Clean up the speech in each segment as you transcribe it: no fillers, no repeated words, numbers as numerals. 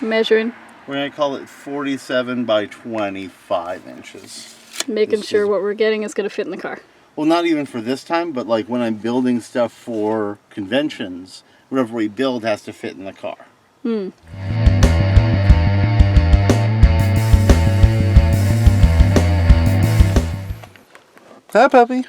Measuring. We're going to call it 47 by 25 inches. Making sure what we're getting is going to fit in the car. Well, not even for this time, but like when I'm building stuff for conventions, whatever we build has to fit in the car. Hi, puppy.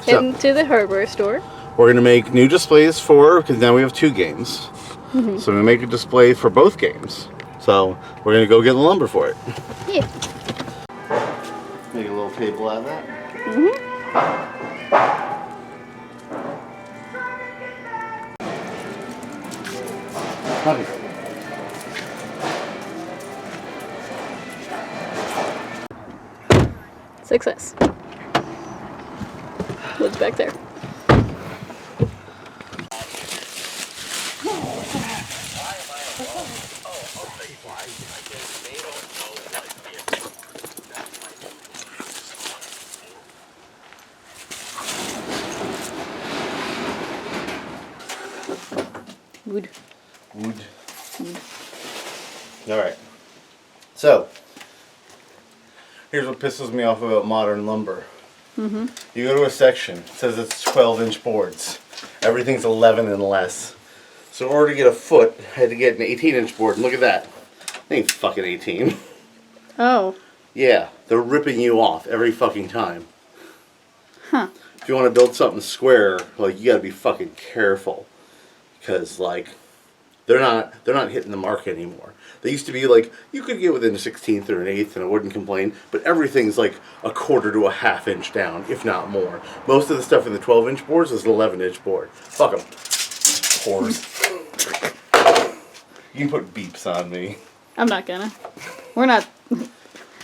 Heading to the hardware store. We're going to make new displays because now we have 2 games. So we're going to make a display for both games. So we're going to go get the lumber for it. Yeah. Make a little table out of that. Okay. Success. Wood's back there. Wood. Alright. So, here's what pisses me off about modern lumber. You go to a section, it says it's 12-inch boards. Everything's 11 and less. So in order to get a foot, I had to get an 18-inch board. And look at that. It ain't fucking 18. Oh. Yeah, they're ripping you off every fucking time. Huh. If you want to build something square, like, you gotta be fucking careful. Because, like, they're not hitting the mark anymore. They used to be like, you could get within a 16th or an 1/8 and I wouldn't complain, but everything's like a 1/4 to a 1/2 inch down, if not more. Most of the stuff in the 12-inch boards is an 11-inch board. Fuck them. Whores. You can put beeps on me. I'm not gonna. We're not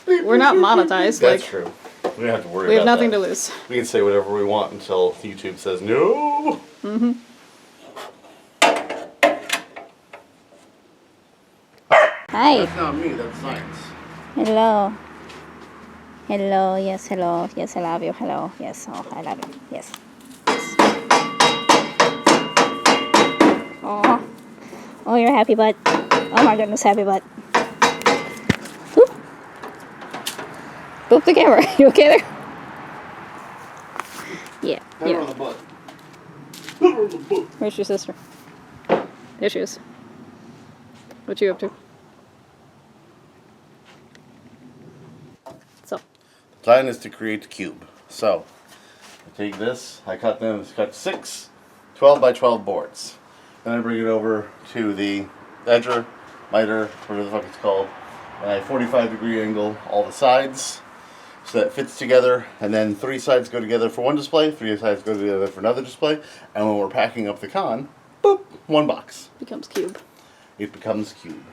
monetized. That's like, true. We don't have to worry about that. We have nothing to lose. We can say whatever we want until YouTube says no. Hi. That's not me, that's science. Hello. Hello. Yes, hello. Yes, I love you. Hello. Yes. Oh, I love you. Yes. Oh. Oh, you're happy butt. Oh my goodness, happy butt. Boop. Boop the camera. You okay there? Yeah. Put her on the butt. Put her on the butt. Where's your sister? There she is. What you up to? So. The plan is to create the cube. So, I take this, I cut 6 12 by 12 boards. Then I bring it over to the edger, miter, whatever the fuck it's called, and I 45-degree angle all the sides so that it fits together, and then 3 sides go together for one display, 3 sides go together for another display, and when we're packing up the con, boop, 1 box. Becomes cube. It becomes cube.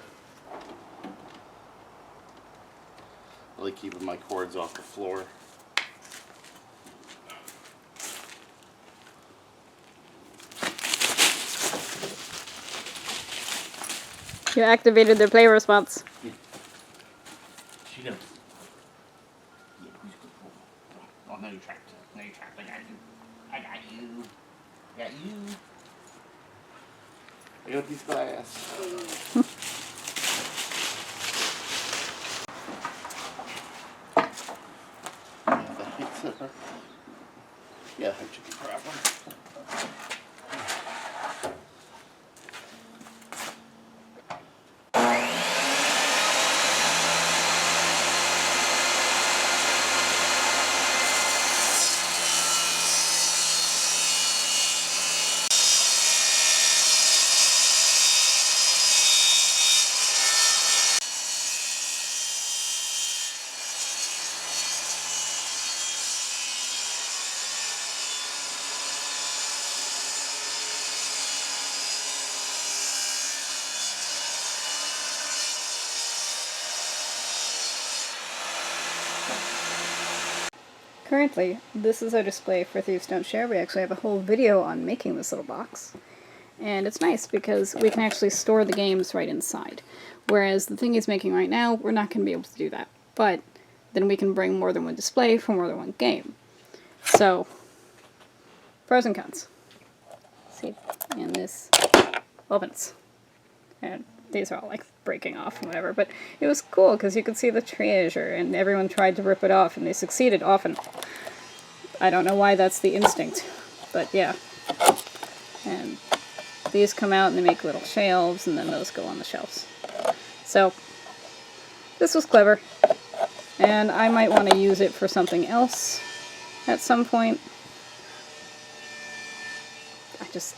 I like keeping my cords off the floor. You activated their play response. Yeah. She knows. Yeah, who's good? Oh, no, you trapped. No, you trapped. I got you. I got you. I got you. I got a piece of glass. Yeah, that should be proper. Currently, this is our display for Thieves Don't Share. We actually have a whole video on making this little box. And it's nice because we can actually store the games right inside. Whereas the thing he's making right now, we're not going to be able to do that. But then we can bring more than one display for more than one game. So, pros and cons. See, and this opens. And these are all like breaking off and whatever, but it was cool because you could see the treasure and everyone tried to rip it off and they succeeded often. I don't know why that's the instinct, but yeah. And these come out and they make little shelves and then those go on the shelves. So this was clever and I might want to use it for something else at some point.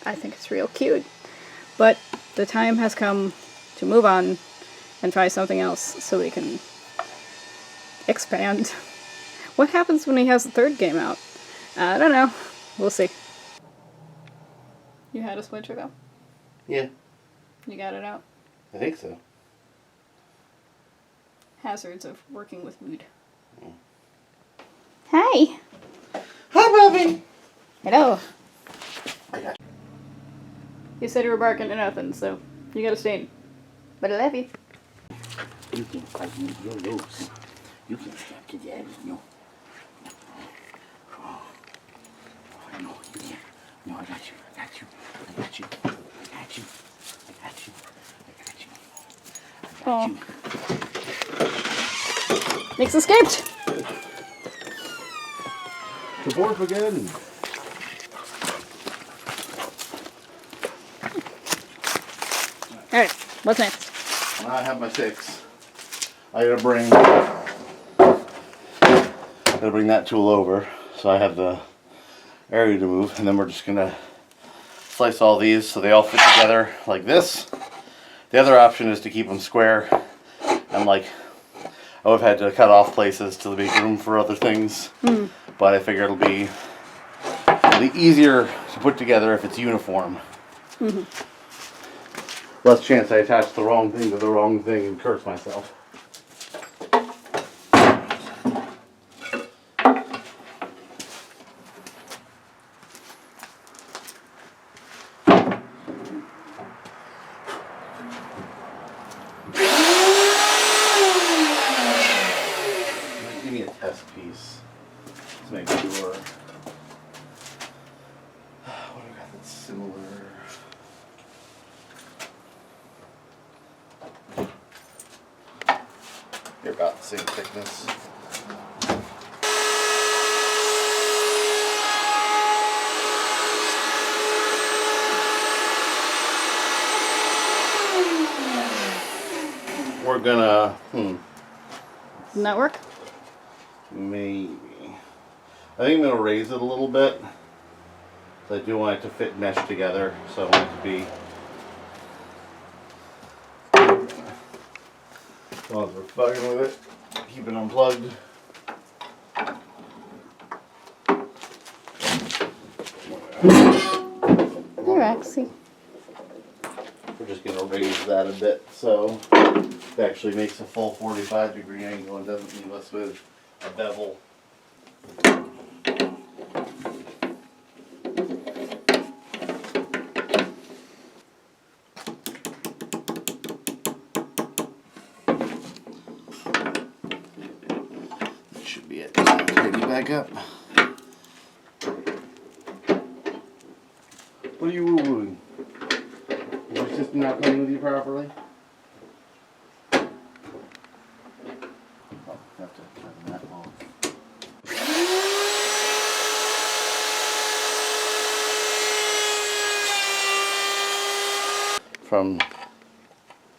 I think it's real cute. But the time has come to move on and try something else so we can expand. What happens when he has the third game out? I don't know. We'll see. You had a switcher though? Yeah. You got it out? I think so. Hazards of working with wood. Hi! Hi, Bobby! Hello. I got You said you were barking at nothing, so you got a stain. But I love you. You can fight me, you'll lose. You can stop to that, no. Oh, no, you can't. No, I got you, I got you, I got you, I got you, I got you, I got you, I got you. Nick's escaped! the board again. Alright, what's next? I have my 6. I gotta bring that tool over so I have the area to move, and then we're just gonna slice all these so they all fit together like this. The other option is to keep them square, and like I would have had to cut off places to make room for other things, but I figure it'll be easier to put together if it's uniform. Less chance I attach the wrong thing to the wrong thing and curse myself. Give me a test piece to make sure. What do I got that's similar? They're about the same thickness. We're gonna, Didn't that work? maybe. I think I'm gonna raise it a little bit. I do want it to fit mesh together, so I want it to be. While we're fucking with it, keep it unplugged. Hey, Roxy. We're just gonna raise that a bit so it actually makes a full 45-degree angle and doesn't leave us with a bevel. That should be it. Tidy back up. What are you woo-wooing? Is your system not playing with you properly? Oh, have to turn that off.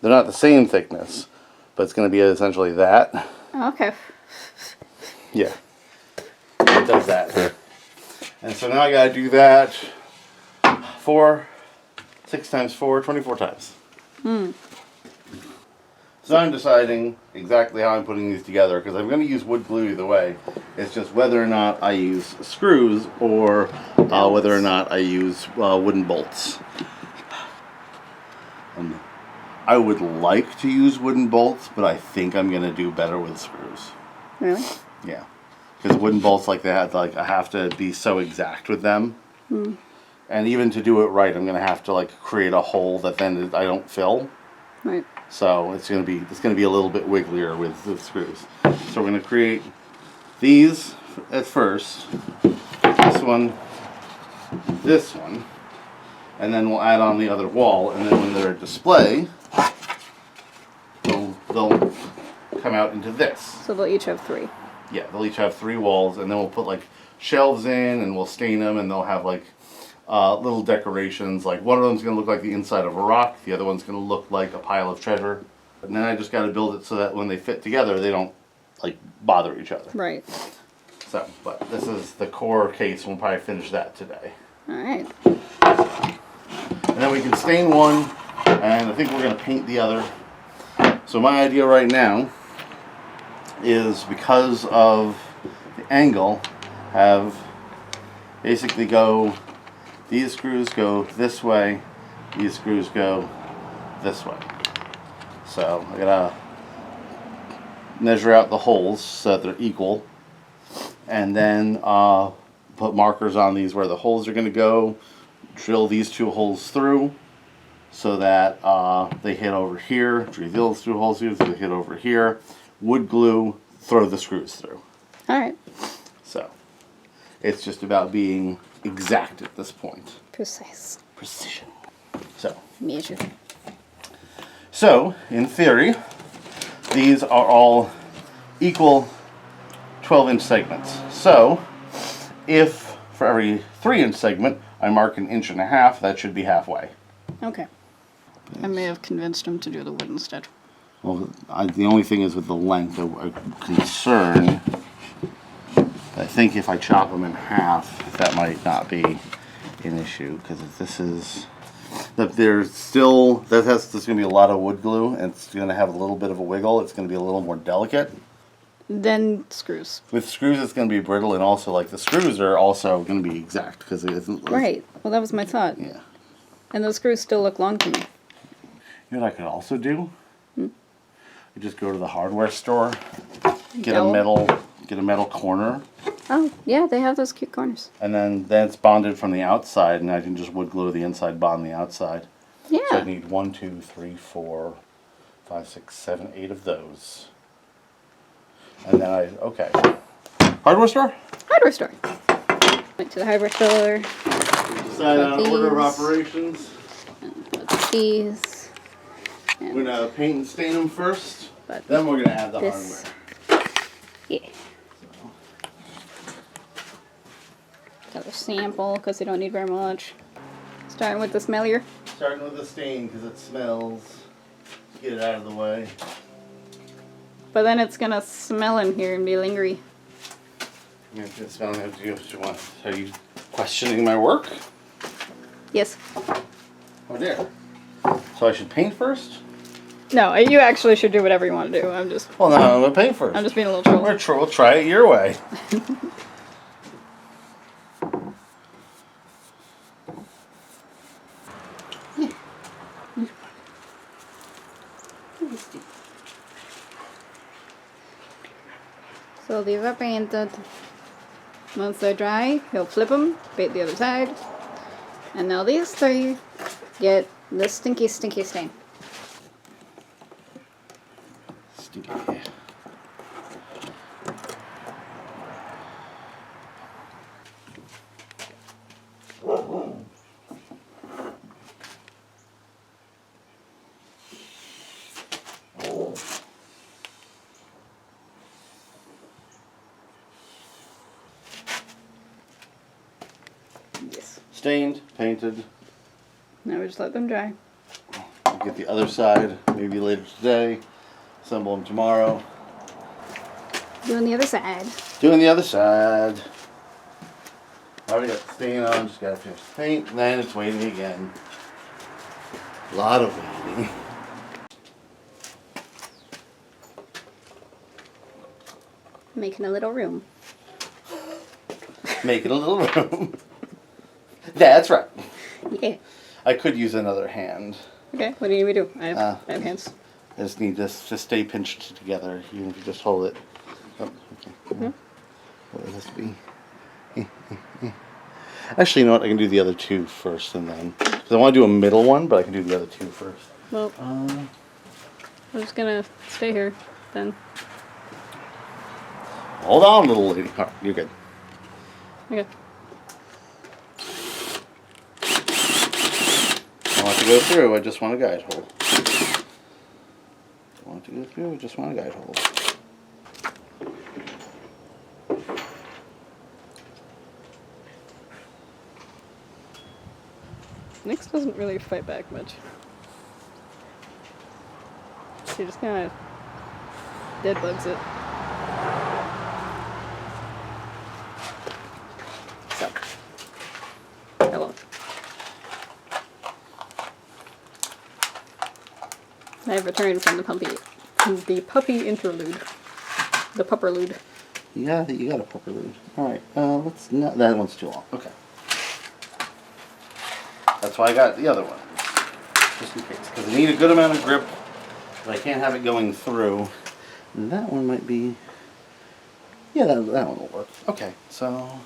They're not the same thickness, but it's going to be essentially that. Okay. Yeah. It does that. And so now I got to do that 6 times 4, 24 times. So I'm deciding exactly how I'm putting these together because I'm going to use wood glue either way. It's just whether or not I use screws or whether or not I use wooden bolts. I would like to use wooden bolts, but I think I'm going to do better with screws. Really? Yeah. Because wooden bolts like that, like I have to be so exact with them. And even to do it right, I'm going to have to like create a hole that then I don't fill. Right. So it's going to be a little bit wigglier with the screws. So we're going to create these at first. This one, and then we'll add on the other wall. And then when they're a display, come out into this. So they'll each have 3. Yeah, they'll each have 3 walls, and then we'll put like shelves in, and we'll stain them, and they'll have like little decorations. Like one of them's gonna look like the inside of a rock, the other one's gonna look like a pile of treasure. And then I just got to build it so that when they fit together, they don't like bother each other. Right. So, but this is the core case. We'll probably finish that today. All right. And then we can stain one, and I think we're going to paint the other. So my idea right now is, because of the angle, have basically these screws go this way, these screws go this way. So I gotta measure out the holes so that they're equal, and then put markers on these where the holes are going to go, drill these 2 holes through so that they hit over here, drill those 2 holes through so they hit over here, wood glue, throw the screws through. All right. So it's just about being exact at this point. Precise. Precision. So Measure. So, in theory, these are all equal 12-inch segments. So, if for every 3-inch segment I mark 1.5 inches, that should be halfway. Okay. I may have convinced him to do the wood instead. Well, the only thing is with the length, a concern. I think if I chop them in half, that might not be an issue, because if this is... there's going to be a lot of wood glue, and it's going to have a little bit of a wiggle. It's going to be a little more delicate. Then screws. With screws, it's going to be brittle, and also like the screws are also going to be exact because it isn't. Right. Well, that was my thought. Yeah. And those screws still look long to me. You know what I could also do? I just go to the hardware store, get Dowel? a metal corner, Oh, yeah, they have those cute corners. and then it's bonded from the outside, and I can just wood glue the inside, bond the outside. Yeah. So I need 1, 2, 3, 4, 5, 6, 7, 8 of those. And then okay. Hardware store? Hardware store. Went to the hardware store. Decide on order of These. operations. Put these. We're And going to paint and stain them first. But Then we're going to add the this. hardware. Yeah. Got a sample because they don't need very much. Starting with the smellier. Starting with the stain because it smells. Get it out of the way. But then it's gonna smell in here and be lingery. It's smelling as you want. Are you questioning my work? Yes. Oh dear. So I should paint first? No, you actually should do whatever you want to do. I'm just Well, no, I'm going to paint first. being a little troll. We'll try it your way. So these are painted. Once they're dry, he'll flip them, paint the other side. And now these 3 get the stinky, stinky stain. Stinky. Yes. Stained, painted. Now we just let them dry. We'll get the other side maybe later today. Assemble them tomorrow. Doing the other side. Doing the other side. Already got the stain on, just gotta finish the paint, and then it's waiting again. A lot of waiting. Making a little room. Making a little room. That's right. Yeah. I could use another hand. Okay, what do you need me to do? I have hands. I just need this to stay pinched together. Even if you just hold it. Oh, okay. What would this be? Actually, you know what? I can do the other 2 first, and then because I want to do a middle one, but I can do the other 2 first. Well, I'm just gonna stay here then. Hold on, little lady. All right, you're good. Okay. I don't want to go through. I just want a guide hole. I want to go through? I just want a guide hole. Nix doesn't really fight back much. She just kind of dead bugs it. So, hello. I have returned from the puppy interlude, the pupperlude. Yeah, you got a pupperlude. All right, let's not. That one's too long. Okay. That's why I got the other one, just in case, because I need a good amount of grip, but I can't have it going through. And that one might be. Yeah, that one will work. Okay, so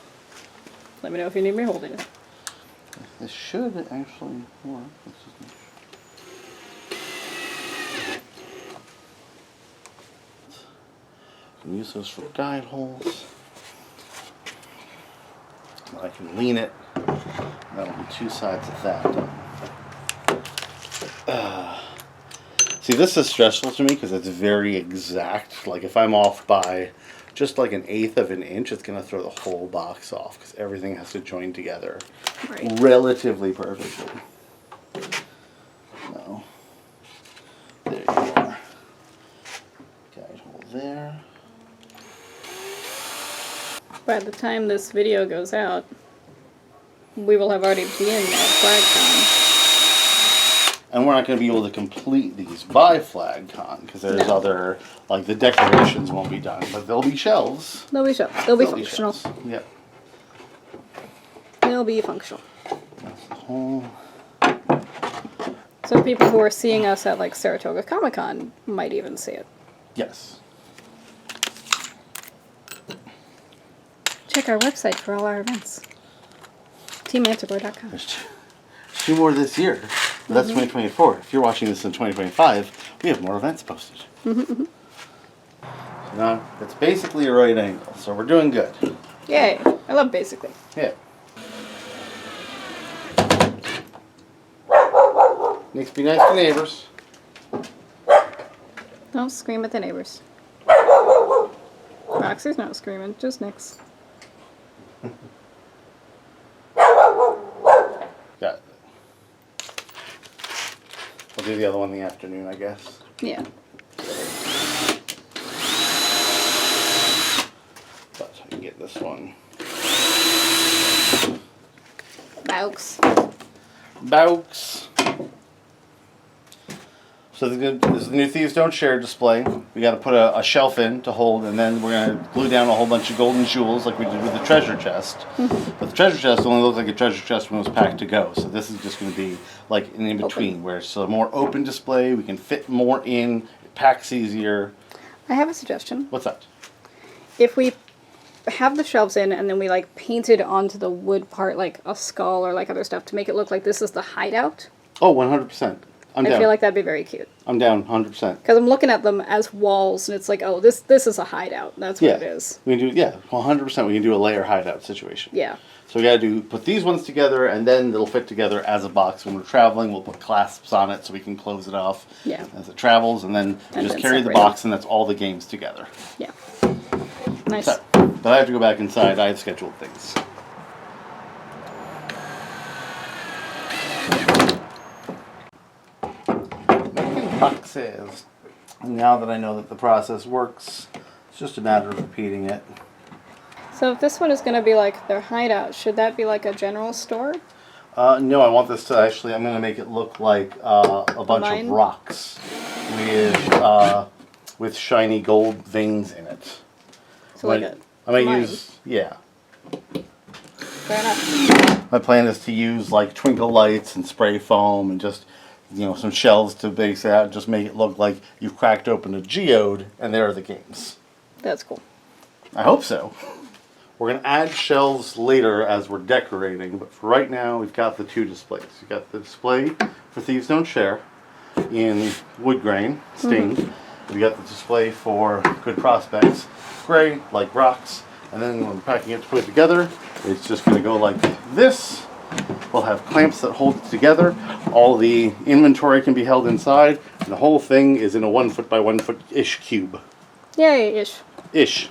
Let me know if you need me holding it. this should actually work. Let's just make sure. I can use those for guide holes. I can lean it. That'll be two sides of that. See, this is stressful to me because it's very exact. Like if I'm off by just like 1/8 of an inch, it's going to throw the whole box off because everything has to join together relatively perfectly. No. There you are. Guide hole there. By the time this video goes out, we will have already been at FlagCon. And we're not going to be able to complete these by FlagCon because there's other, like the decorations won't be done, but there'll be shelves. They'll be shelves. They'll be functional. Yep. They'll be functional. That's the whole. So people who are seeing us at like Saratoga Comic Con might even see it. Yes. Check our website for all our events. TeamAntiboy.com. There's two more this year. But that's 2024. If you're watching this in 2025, we have more events posted. So now it's basically a right angle, so we're doing good. Yay! I love basically. Yeah. Needs to be nice to neighbors. Don't scream at the neighbors. Roxy's not screaming, just Nix. Got it. We'll do the other one in the afternoon, I guess. Yeah. But I can get this one. Baux. Baux. So this is the new Thieves Don't Share display. We got to put a shelf in to hold, and then we're going to glue down a whole bunch of golden jewels like we did with the treasure chest. But the treasure chest only looked like a treasure chest when it was packed to go. So this is just going to be like an in-between, where it's a more open display. We can fit more in. It packs easier. I have a suggestion. What's that? If we have the shelves in and then we like painted onto the wood part like a skull or like other stuff to make it look like this is the hideout. Oh, 100%. I'm down. I feel like that'd be very cute. I'm down 100%. Because I'm looking at them as walls, and it's like, oh, this is a hideout. That's what it is. We can do 100%. We can do a layer hideout situation. Yeah. So we got to put these ones together, and then they'll fit together as a box. When we're traveling, we'll put clasps on it so we can close it off as it travels, and then just carry the separate box, and that's all the games together. Yeah. Nice. So, but I have to go back inside. I have scheduled things. Boxes. Now that I know that the process works, it's just a matter of repeating it. So if this one is going to be like their hideout, should that be like a general store? No, I want this to actually, I'm going to make it look like a bunch of rocks with shiny gold veins in it. So like a I might mine. use, yeah. Fair enough. My plan is to use like twinkle lights and spray foam and just, some shells to base it out, just make it look like you've cracked open a geode and there are the games. That's cool. I hope so. We're going to add shelves later as we're decorating, but for right now we've got the two displays. We've got the display for Thieves Don't Share in wood grain, stained. We've got the display for Good Prospects, gray, like rocks. And then when we're packing it to put it together, it's just going to go like this, We'll have clamps that hold it together. All the inventory can be held inside, and the whole thing is in a 1 foot by 1 foot-ish cube. Yay-ish. Ish.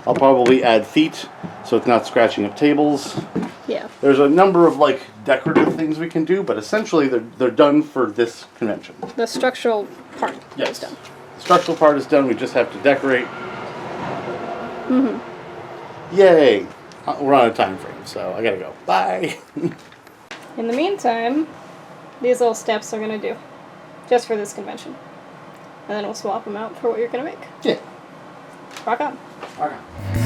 I'll probably add feet so it's not scratching up tables. Yeah. There's a number of like decorative things we can do, but essentially they're done for this convention. The structural part Yes. is done. The structural part is done. We just have to decorate. Yay! We're on a time frame, so I gotta go. Bye. In the meantime, these little steps are gonna do, just for this convention, and then we'll swap them out for what you're gonna make. Yeah. Rock on. Okay.